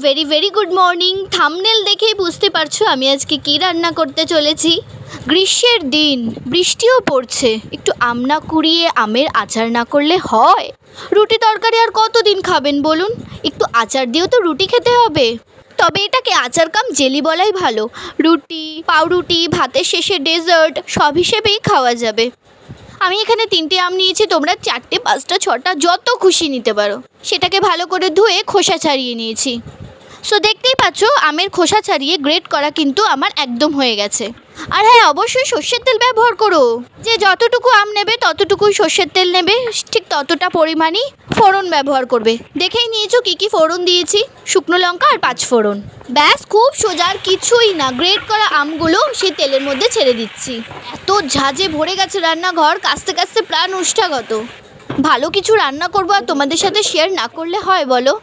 Very very good morning. Thumbnail দেখেই বুঝতে পারছো আমি আজকে কি রান্না করতে চলেছি। গ্রীষ্মের দিন, বৃষ্টিও পড়ছে, একটু আম না কুড়িয়ে আমের আচার না করলে হয়? রুটি তরকারি আর কতদিন খাবেন বলুন? একটু আচার দিয়েও তো রুটি খেতে হবে। তবে এটাকে আচার কাম জেলি বলাই ভালো। রুটি, পাউরুটি, ভাতের শেষে ডেজার্ট সব হিসেবেই খাওয়া যাবে। আমি এখানে 3টে আম নিয়েছি, তোমরা 4টে 5টা 6টা যত খুশি নিতে পারো। সেটাকে ভালো করে ধুয়ে খোসা ছাড়িয়ে নিয়েছি। সো দেখতেই পাচ্ছ আমের খোসা ছাড়িয়ে গ্রেট করা কিন্তু আমার একদম হয়ে গেছে। আর হ্যাঁ, অবশ্যই সর্ষের তেল ব্যবহার করো। যে যতটুকু আম নেবে ততটুকুই সর্ষের তেল নেবে, ঠিক ততটা পরিমাণই ফোড়ন ব্যবহার করবে। দেখেই নিয়েছো কি কি ফোড়ন দিয়েছি, শুকনো লঙ্কা আর 5 ফোড়ন। ব্যাস, খুব সোজা, আর কিছুই না। গ্রেট করা আমগুলো সেই তেলের মধ্যে ছেড়ে দিচ্ছি। এত ঝাঁঝে ভরে গেছে রান্নাঘর, কাস্তে কাস্তে প্রাণ ওষ্ঠাগত। ভালো কিছু রান্না করবো আর তোমাদের সাথে শেয়ার না করলে হয় বলো?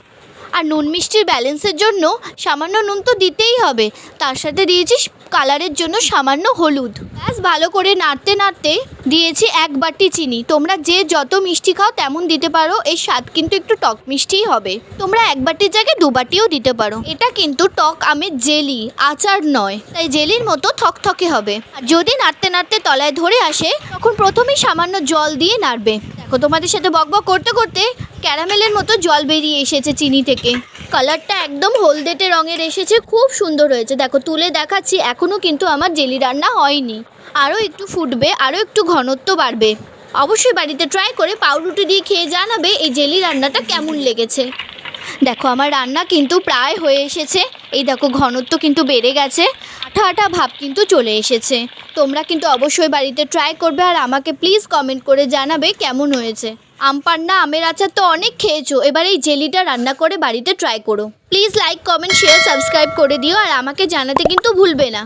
আর নুন মিষ্টির ব্যালেন্সের জন্য সামান্য নুন তো দিতেই হবে, তার সাথে দিয়েছি কালারের জন্য সামান্য হলুদ। ব্যাস, ভালো করে নাড়তে নাড়তে দিয়েছি 1 বাটি চিনি। তোমরা যে যত মিষ্টি খাও তেমন দিতে পারো, এর স্বাদ কিন্তু একটু টক মিষ্টিই হবে। তোমরা 1 বাটির জায়গায় 2 বাটিও দিতে পারো। এটা কিন্তু টক আমের জেলি, আচার নয়, তাই জেলির মতো থকথকে হবে। আর যদি নাড়তে নাড়তে তলায় ধরে আসে তখন প্রথমেই সামান্য জল দিয়ে নাড়বে। দেখো, তোমাদের সাথে বকবক করতে করতে ক্যারামেলের মতো জল বেরিয়ে এসেছে চিনি থেকে। কালারটা একদম হলদেটে রঙের এসেছে, খুব সুন্দর হয়েছে। দেখো, তুলে দেখাচ্ছি, এখনও কিন্তু আমার জেলি রান্না হয়নি। আরও একটু ফুটবে, আরও একটু ঘনত্ব বাড়বে। অবশ্যই বাড়িতে ট্রাই করে পাউরুটি দিয়ে খেয়ে জানাবে এই জেলি রান্নাটা কেমন লেগেছে। দেখো, আমার রান্না কিন্তু প্রায় হয়ে এসেছে। এই দেখো, ঘনত্ব কিন্তু বেড়ে গেছে, আঠা আঠা ভাব কিন্তু চলে এসেছে। তোমরা কিন্তু অবশ্যই বাড়িতে ট্রাই করবে আর আমাকে প্লিজ কমেন্ট করে জানাবে কেমন হয়েছে। আম পান্না, আমের আচার তো অনেক খেয়েছো, এবার এই জেলিটা রান্না করে বাড়িতে ট্রাই করো। Please like, comment, share, subscribe করে দিও আর আমাকে জানাতে কিন্তু ভুলবে না।